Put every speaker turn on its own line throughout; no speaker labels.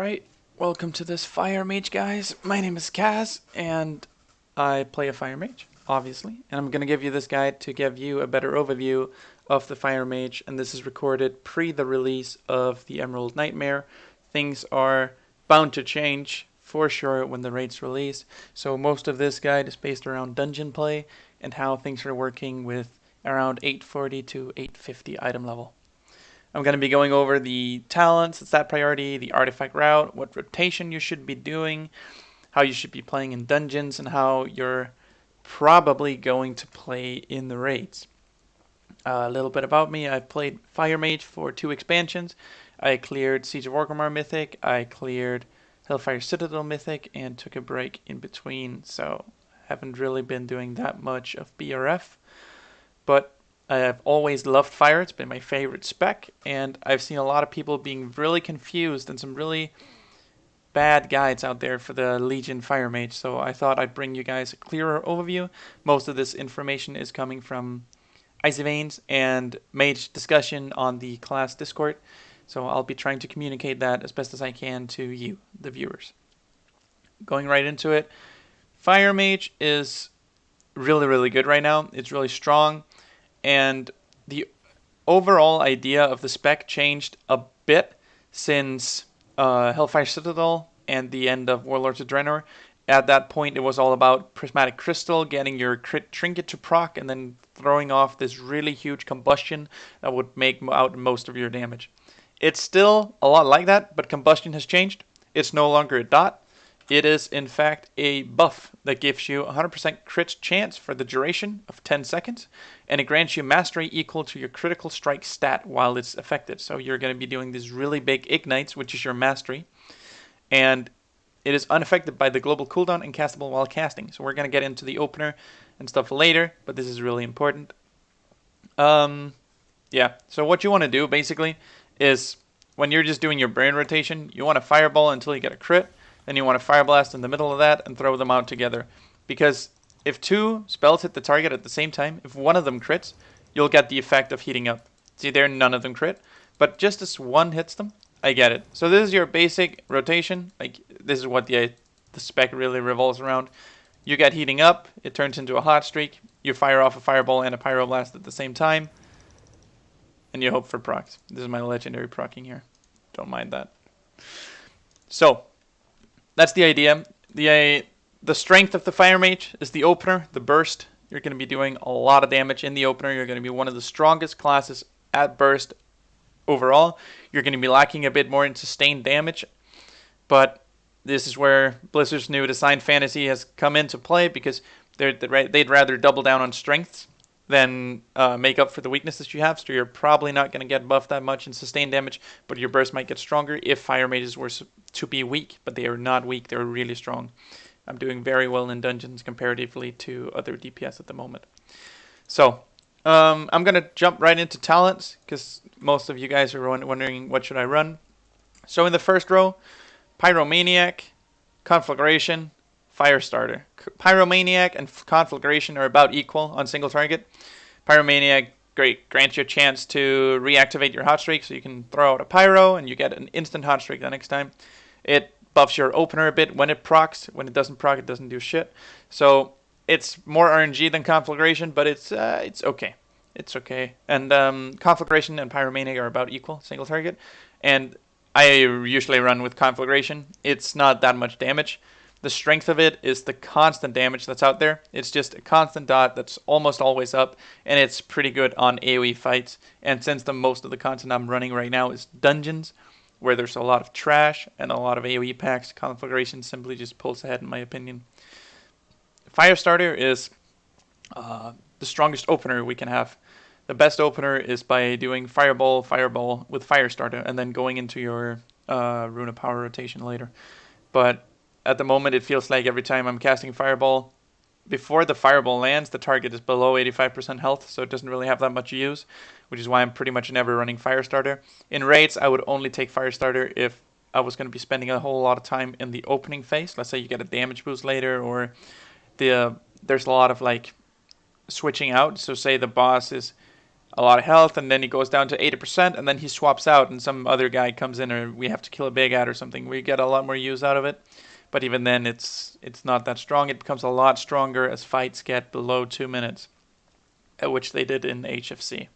Alright, welcome to this Fire Mage, guys. My name is Kaz, and I play a Fire Mage, obviously. And I'm going to give you this guide to give you a better overview of the Fire Mage. And this is recorded pre the release of the Emerald Nightmare. Things are bound to change, for sure, when the raid's released. So most of this guide is based around dungeon play and how things are working with around 840 to 850 item level. I'm going to be going over the talents, the stat priority, the artifact route, what rotation you should be doing, how you should be playing in dungeons, and how you're probably going to play in the raids. A little bit about me. I've played Fire Mage for 2 expansions. I cleared Siege of Orgrimmar Mythic, I cleared Hellfire Citadel Mythic, and took a break in between, so haven't really been doing that much of BRF. But I've always loved fire. It's been my favorite spec, and I've seen a lot of people being really confused and some really bad guides out there for the Legion Fire Mage. So I thought I'd bring you guys a clearer overview. Most of this information is coming from Icy Veins and Mage discussion on the class Discord. So I'll be trying to communicate that as best as I can to you, the viewers. Going right into it, Fire Mage is really good right now. It's really strong. And the overall idea of the spec changed a bit since Hellfire Citadel and the end of Warlords of Draenor. At that point, it was all about Prismatic Crystal, getting your crit trinket to proc, and then throwing off this really huge combustion that would make out most of your damage. It's still a lot like that, but combustion has changed. It's no longer a dot. It is, in fact, a buff that gives you 100% crit chance for the duration of 10 seconds, and it grants you mastery equal to your critical strike stat while it's affected. So you're going to be doing these really big ignites, which is your mastery, and it is unaffected by the global cooldown and castable while casting. So we're going to get into the opener and stuff later, but this is really important. Yeah, so what you want to do, basically, is when you're just doing your burn rotation, you want to fireball until you get a crit. Then you want to Fire Blast in the middle of that and throw them out together. Because if 2 spells hit the target at the same time, if one of them crits, you'll get the effect of heating up. See there, none of them crit. But just as one hits them, I get it. So this is your basic rotation. Like, this is what the spec really revolves around. You get heating up, it turns into a hot streak. You fire off a Fireball and a Pyroblast at the same time. And you hope for procs. This is my legendary procking here. Don't mind that. So that's the idea. The strength of the Fire Mage is the opener, the burst. You're going to be doing a lot of damage in the opener. You're going to be one of the strongest classes at burst overall. You're going to be lacking a bit more in sustained damage. But this is where Blizzard's new design fantasy has come into play, because they'd rather double down on strengths than make up for the weaknesses you have. So you're probably not going to get buffed that much in sustained damage, but your burst might get stronger if Fire Mages were to be weak, but they are not weak. They're really strong. I'm doing very well in dungeons comparatively to other DPS at the moment. So I'm going to jump right into talents, because most of you guys are wondering what should I run. So in the first row, Pyromaniac, Conflagration, Firestarter. Pyromaniac and Conflagration are about equal on single target. Pyromaniac grants you a chance to reactivate your hot streak, so you can throw out a pyro and you get an instant hot streak the next time. It buffs your opener a bit when it procs. When it doesn't proc, it doesn't do shit. So it's more RNG than Conflagration, but it's okay. It's okay. And Conflagration and Pyromaniac are about equal single target. And I usually run with Conflagration. It's not that much damage. The strength of it is the constant damage that's out there. It's just a constant dot that's almost always up, and it's pretty good on AoE fights. And since most of the content I'm running right now is dungeons, where there's a lot of trash and a lot of AoE packs, Conflagration simply just pulls ahead in my opinion. Firestarter is the strongest opener we can have. The best opener is by doing Fireball with Firestarter, and then going into your Rune of Power rotation later. But at the moment, it feels like every time I'm casting Fireball, before the Fireball lands, the target is below 85% health, so it doesn't really have that much use, which is why I'm pretty much never running Firestarter. In raids, I would only take Firestarter if I was going to be spending a whole lot of time in the opening phase. Let's say you get a damage boost later, or there's a lot of like switching out. So say the boss is a lot of health, and then he goes down to 80%, and then he swaps out, and some other guy comes in, or we have to kill a big ad or something. We get a lot more use out of it, but even then, it's not that strong. It becomes a lot stronger as fights get below 2 minutes, which they did in HFC.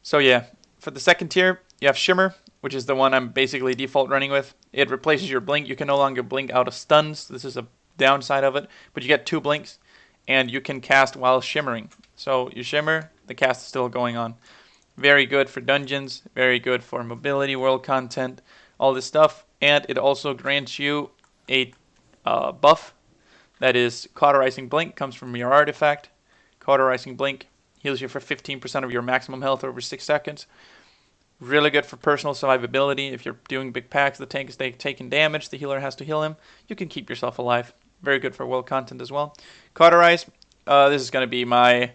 So yeah, for the second tier, you have Shimmer, which is the one I'm basically default running with. It replaces your blink. You can no longer blink out of stuns. This is a downside of it, but you get 2 blinks, and you can cast while shimmering. So you shimmer, the cast is still going on. Very good for dungeons, very good for mobility, world content, all this stuff. And it also grants you a buff that is Cauterizing Blink, comes from your artifact. Cauterizing Blink heals you for 15% of your maximum health over 6 seconds. Really good for personal survivability. If you're doing big packs, the tank is taking damage, the healer has to heal him. You can keep yourself alive. Very good for world content as well. Cauterize, this is going to be my...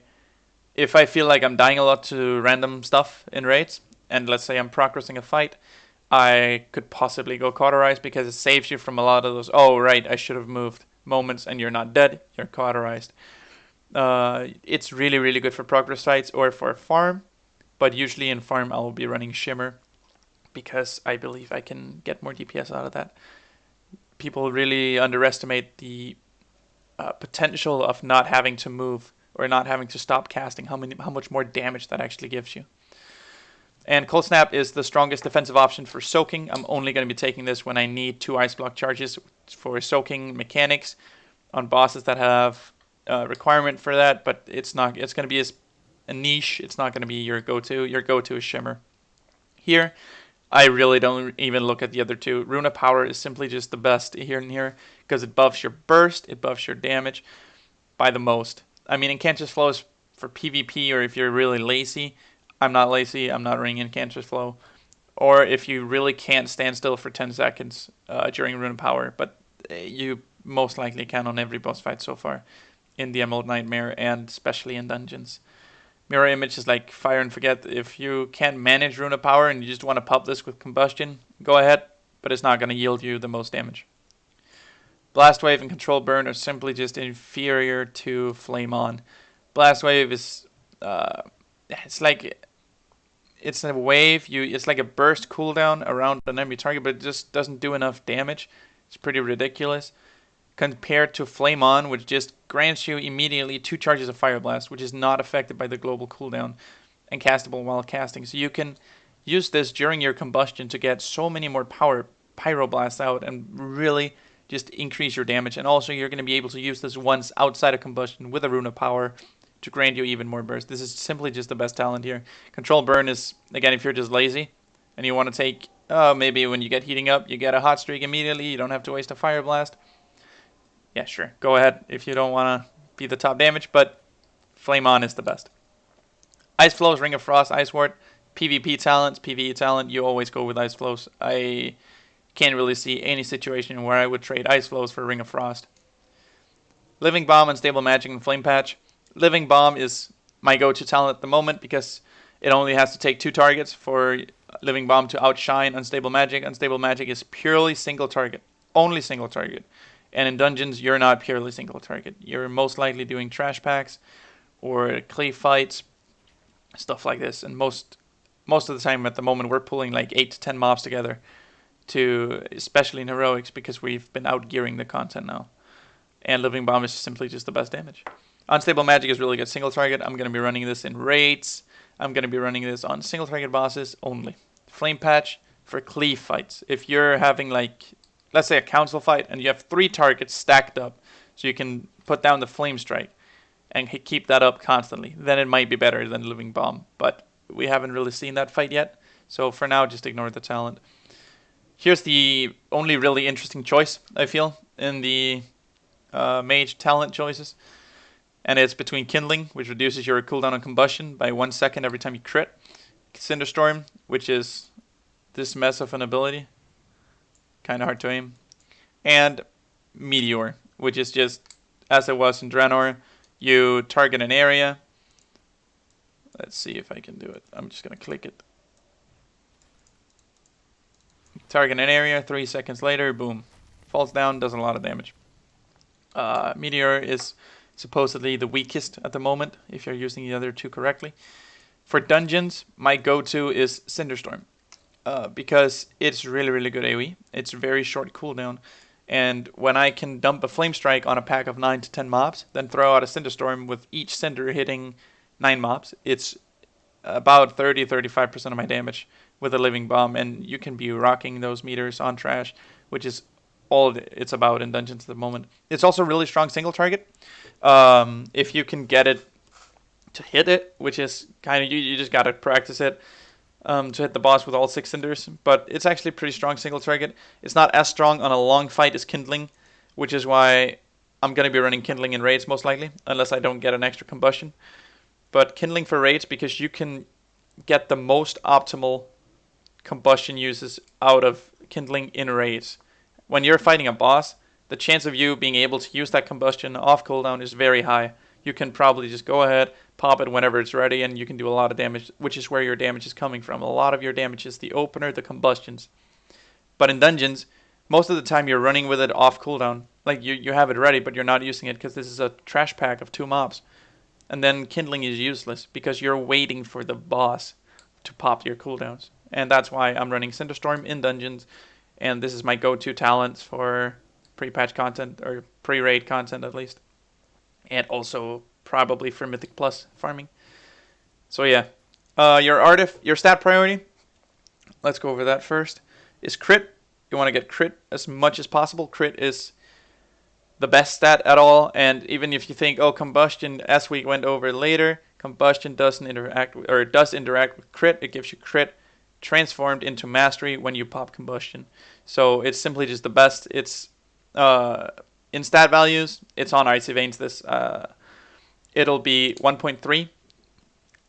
If I feel like I'm dying a lot to random stuff in raids, and let's say I'm progressing a fight, I could possibly go Cauterize because it saves you from a lot of those, oh right, I should have moved moments, and you're not dead, you're Cauterized. It's really, really good for progress fights or for farm, but usually in farm I will be running Shimmer because I believe I can get more DPS out of that. People really underestimate the potential of not having to move or not having to stop casting, how much more damage that actually gives you. And Cold Snap is the strongest defensive option for soaking. I'm only going to be taking this when I need 2 Ice Block charges for soaking mechanics on bosses that have requirement for that, but it's going to be a niche. It's not going to be your go-to. Your go-to is Shimmer. Here, I really don't even look at the other two. Rune of Power is simply just the best here and here because it buffs your burst, it buffs your damage by the most. I mean, Incantress Flow is for PvP or if you're really lazy. I'm not lazy. I'm not running Incantress Flow. Or if you really can't stand still for 10 seconds during Rune of Power. But you most likely can on every boss fight so far in the Emerald Nightmare and especially in dungeons. Mirror Image is like fire and forget. If you can't manage Rune of Power and you just want to pop this with Combustion, go ahead, but it's not going to yield you the most damage. Blast Wave and Control Burn are simply just inferior to Flame On. Blast Wave is, it's a wave. It's like a burst cooldown around an enemy target, but it just doesn't do enough damage. It's pretty ridiculous. Compared to Flame On, which just grants you immediately 2 charges of Fire Blast, which is not affected by the global cooldown and castable while casting. So you can use this during your combustion to get so many more Pyro Blasts out and really just increase your damage. And also you're going to be able to use this once outside of combustion with a Rune of Power to grant you even more burst. This is simply just the best talent here. Control Burn is, again, if you're just lazy and you want to take, maybe when you get heating up, you get a hot streak immediately, you don't have to waste a Fire Blast. Yeah, sure. Go ahead if you don't want to be the top damage, but Flame On is the best. Ice Flows, Ring of Frost, Ice Ward, PvP talents, PvE talent, you always go with Ice Flows. I can't really see any situation where I would trade Ice Flows for Ring of Frost. Living Bomb, Unstable Magic, and Flame Patch. Living Bomb is my go-to talent at the moment because it only has to take 2 targets for Living Bomb to outshine Unstable Magic. Unstable Magic is purely single target, only single target. And in dungeons, you're not purely single target. You're most likely doing trash packs or clay fights, stuff like this. And most of the time at the moment, we're pulling like 8 to 10 mobs together, especially in heroics, because we've been outgearing the content now. And Living Bomb is simply just the best damage. Unstable Magic is really good single target. I'm going to be running this in raids. I'm going to be running this on single target bosses only. Flame Patch for cleave fights. If you're having like, let's say a council fight and you have 3 targets stacked up, so you can put down the Flame Strike and keep that up constantly, then it might be better than Living Bomb. But we haven't really seen that fight yet, so for now just ignore the talent. Here's the only really interesting choice, I feel, in the mage talent choices. And it's between Kindling, which reduces your cooldown on combustion by 1 second every time you crit. Cinderstorm, which is this mess of an ability. Kind of hard to aim. And Meteor, which is just, as it was in Draenor, you target an area. Let's see if I can do it. I'm just going to click it. Target an area, 3 seconds later, boom. Falls down, does a lot of damage. Meteor is supposedly the weakest at the moment, if you're using the other 2 correctly. For dungeons, my go-to is Cinderstorm. Because it's really, really good AoE. It's very short cooldown. And when I can dump a Flame Strike on a pack of 9 to 10 mobs, then throw out a Cinderstorm with each Cinder hitting 9 mobs, it's about 30-35% of my damage with a Living Bomb. And you can be rocking those meters on trash, which is all it's about in dungeons at the moment. It's also really strong single target. If you can get it to hit it, which is kind of, you just got to practice it. To hit the boss with all 6 cinders, but it's actually pretty strong single target. It's not as strong on a long fight as Kindling, which is why I'm going to be running Kindling in raids most likely, unless I don't get an extra combustion. But Kindling for raids, because you can get the most optimal combustion uses out of Kindling in raids. When you're fighting a boss, the chance of you being able to use that combustion off cooldown is very high. You can probably just go ahead, pop it whenever it's ready, and you can do a lot of damage, which is where your damage is coming from. A lot of your damage is the opener, the combustions. But in dungeons, most of the time you're running with it off cooldown. Like, you have it ready, but you're not using it because this is a trash pack of 2 mobs. And then Kindling is useless because you're waiting for the boss to pop your cooldowns. And that's why I'm running Cinderstorm in dungeons, and this is my go-to talent for pre-patch content, or pre-raid content at least. And also probably for Mythic Plus farming. So yeah, your stat priority, let's go over that first, is crit. You want to get crit as much as possible. Crit is the best stat at all, and even if you think, oh, combustion, as we went over later, combustion doesn't interact with, or it does interact with crit. It gives you crit transformed into mastery when you pop combustion. So it's simply just the best. It's in stat values, it's on Icy Veins. It'll be 1.3.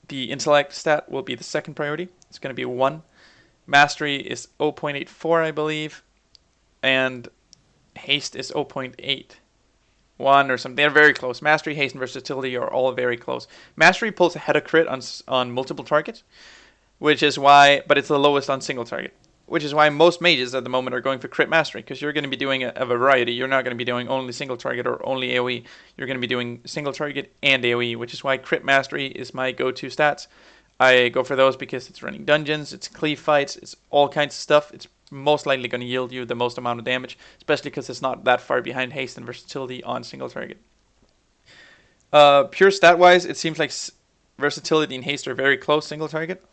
The intellect stat will be the second priority. It's going to be 1. Mastery is 0.84, I believe. And haste is 0.8. 1 or something. They're very close. Mastery, haste, and versatility are all very close. Mastery pulls ahead of crit on multiple targets, which is why, but it's the lowest on single target. Which is why most mages at the moment are going for crit mastery, because you're going to be doing a variety. You're not going to be doing only single target or only AoE. You're going to be doing single target and AoE, which is why crit mastery is my go-to stats. I go for those because it's running dungeons, it's cleave fights, it's all kinds of stuff. It's most likely going to yield you the most amount of damage, especially because it's not that far behind haste and versatility on single target. Pure stat-wise, it seems like versatility and haste are very close single target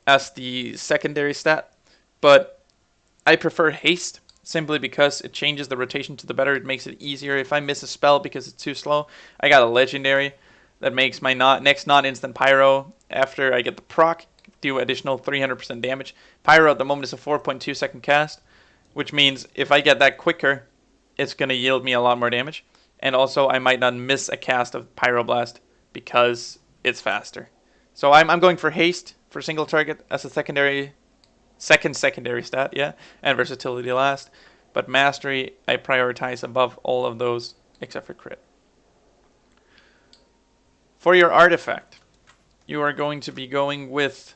as the secondary stat. But I prefer haste simply because it changes the rotation to the better. It makes it easier. If I miss a spell because it's too slow, I got a legendary that makes my next non-instant pyro after I get the proc do additional 300% damage. Pyro at the moment is a 4.2 second cast, which means if I get that quicker, it's going to yield me a lot more damage. And also I might not miss a cast of Pyroblast because it's faster. So I'm going for haste for single target as a second secondary stat, yeah, and versatility last. But mastery, I prioritize above all of those except for crit. For your artifact, you are going to be going with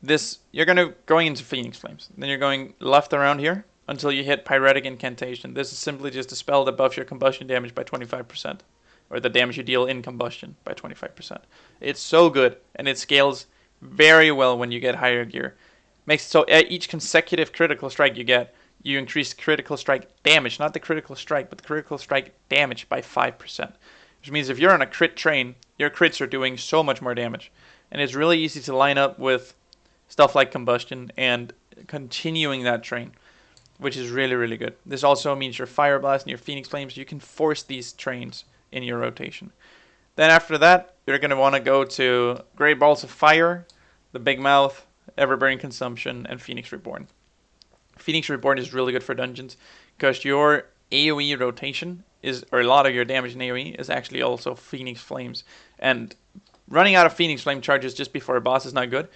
this. You're going into Phoenix Flames. Then you're going left around here until you hit Pyretic Incantation. This is simply just a spell that buffs your combustion damage by 25%, or the damage you deal in combustion by 25%. It's so good, and it scales very well when you get higher gear. Makes it so each consecutive critical strike you get, you increase critical strike damage, not the critical strike, but the critical strike damage by 5%. Which means if you're on a crit train, your crits are doing so much more damage. And it's really easy to line up with stuff like combustion and continuing that train, which is really, really good. This also means your Fire Blast and your Phoenix Flames, you can force these trains in your rotation. Then after that, you're going to want to go to Great Balls of Fire, the Big Mouth, Everburning Consumption, and Phoenix Reborn. Phoenix Reborn is really good for dungeons because your AoE rotation is, or a lot of your damage in AoE is actually also Phoenix Flames. And running out of Phoenix Flame charges just before a boss is not good.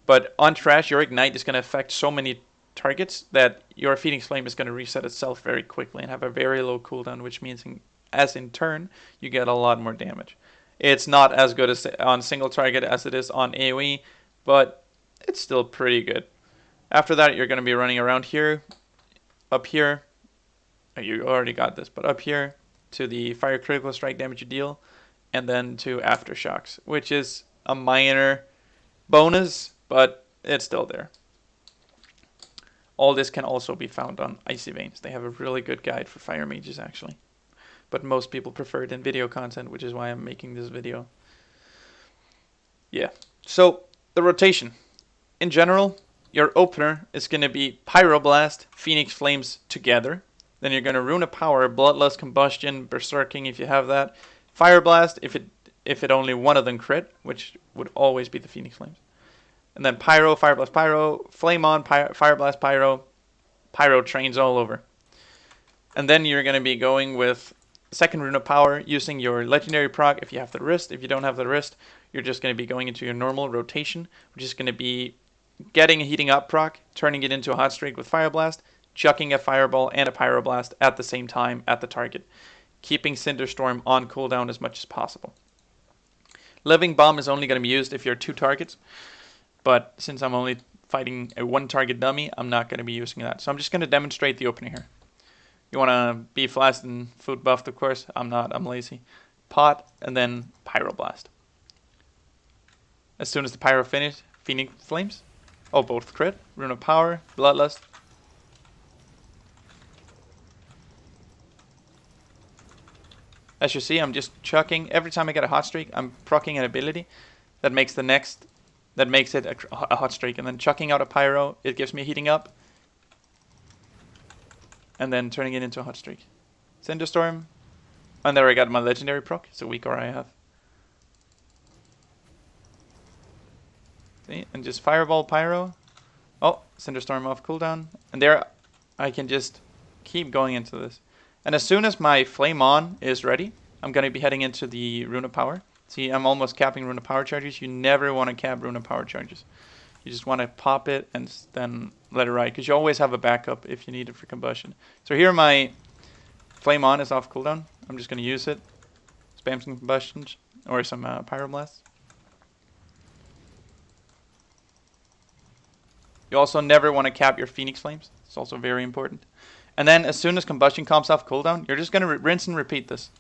But on trash, your Ignite is going to affect so many targets that your Phoenix Flame is going to reset itself very quickly and have a very low cooldown, which means in turn, you get a lot more damage. It's not as good as on single target as it is on AoE, but it's still pretty good. After that, you're going to be running around here, up here. You already got this, but up here to the fire critical strike damage you deal, and then to Aftershocks, which is a minor bonus, but it's still there. All this can also be found on Icy Veins. They have a really good guide for fire mages, actually. But most people prefer it in video content, which is why I'm making this video. Yeah. So, the rotation. In general, your opener is going to be Pyroblast, Phoenix Flames together. Then you're going to Rune of Power, Bloodlust, Combustion, Berserking if you have that. Fire Blast if it only one of them crit, which would always be the Phoenix Flames. And then Pyro, Fire Blast, Pyro, Flame on, Fire Blast, Pyro, Pyro trains all over. And then you're going to be going with second Rune of Power, using your legendary proc if you have the wrist. If you don't have the wrist, you're just going to be going into your normal rotation, which is going to be getting a heating up proc, turning it into a hot streak with Fire Blast, chucking a Fireball and a Pyroblast at the same time at the target, keeping Cinderstorm on cooldown as much as possible. Living Bomb is only going to be used if you're 2 targets, but since I'm only fighting a 1 target dummy, I'm not going to be using that. So I'm just going to demonstrate the opener here. You want to be fast and food buffed, of course. I'm not, I'm lazy. Pot, and then Pyroblast. As soon as the Pyro finish, Phoenix Flames. Oh, both crit. Rune of Power, Bloodlust. As you see, I'm just chucking. Every time I get a hot streak, I'm proccing an ability that makes the next, that makes it a hot streak. And then chucking out a Pyro, it gives me a heating up. And then turning it into a hot streak. Cinderstorm. And there I got my legendary proc. It's a weak aura I have. See? And just Fireball, Pyro. Oh, Cinderstorm off cooldown. And there I can just keep going into this. And as soon as my Flame On is ready, I'm going to be heading into the Rune of Power. See, I'm almost capping Rune of Power charges. You never want to cap Rune of Power charges. You just want to pop it and then let it ride, because you always have a backup if you need it for combustion. So here my Flame On is off cooldown. I'm just going to use it. Spam some combustions or some Pyroblasts. You also never want to cap your Phoenix Flames. It's also very important. And then as soon as combustion comes off cooldown, you're just going to rinse and repeat this.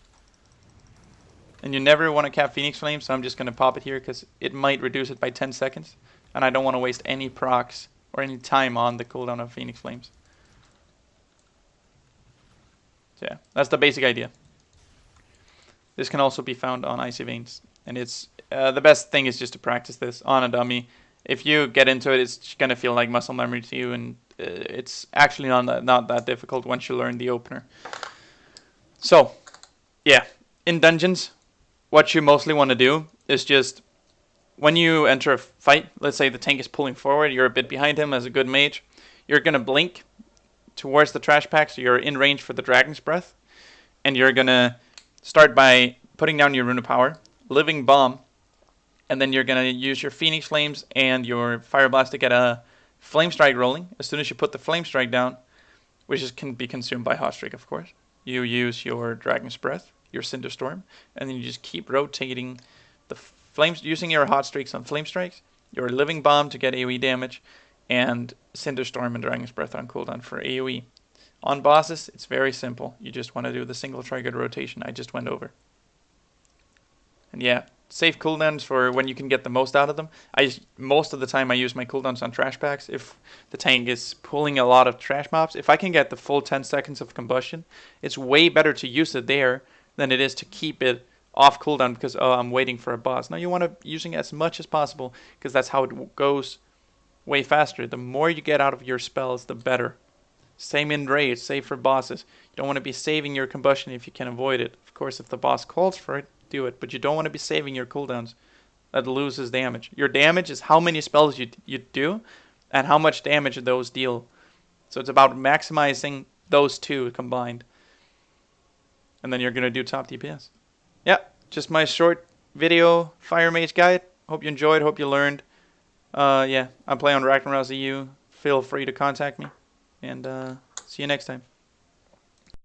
And you never want to cap Phoenix Flames, so I'm just going to pop it here because it might reduce it by 10 seconds. And I don't want to waste any procs or any time on the cooldown of Phoenix Flames. So yeah, that's the basic idea. This can also be found on Icy Veins. And it's the best thing is just to practice this on a dummy. If you get into it, it's going to feel like muscle memory to you, and it's actually not that difficult once you learn the opener. So, yeah, in dungeons, what you mostly want to do is just, when you enter a fight, let's say the tank is pulling forward, you're a bit behind him as a good mage, you're going to blink towards the trash pack, so you're in range for the Dragon's Breath, and you're going to start by putting down your Rune of Power, Living Bomb, and then you're going to use your Phoenix Flames and your Fire Blast to get a Flame Strike rolling. As soon as you put the Flame Strike down, which can be consumed by Hot Streak, of course, you use your Dragon's Breath, your Cinderstorm, and then you just keep rotating the flames, using your Hot Streaks on Flame Strikes, your Living Bomb to get AoE damage, and Cinderstorm and Dragon's Breath on cooldown for AoE. On bosses, it's very simple. You just want to do the single triggered rotation I just went over. And yeah, safe cooldowns for when you can get the most out of them. Most of the time I use my cooldowns on trash packs. If the tank is pulling a lot of trash mobs, if I can get the full 10 seconds of combustion, it's way better to use it there than it is to keep it off cooldown because, oh, I'm waiting for a boss. Now you want to using it as much as possible because that's how it goes way faster. The more you get out of your spells, the better. Same in raids, save for bosses. You don't want to be saving your combustion if you can avoid it. Of course, if the boss calls for it, do it. But you don't want to be saving your cooldowns. That loses damage. Your damage is how many spells you do and how much damage those deal. So it's about maximizing those two combined. And then you're going to do top DPS. Yeah, just my short video Fire Mage guide. Hope you enjoyed, hope you learned. Yeah, I play on Ragnarok EU. Feel free to contact me. And see you next time.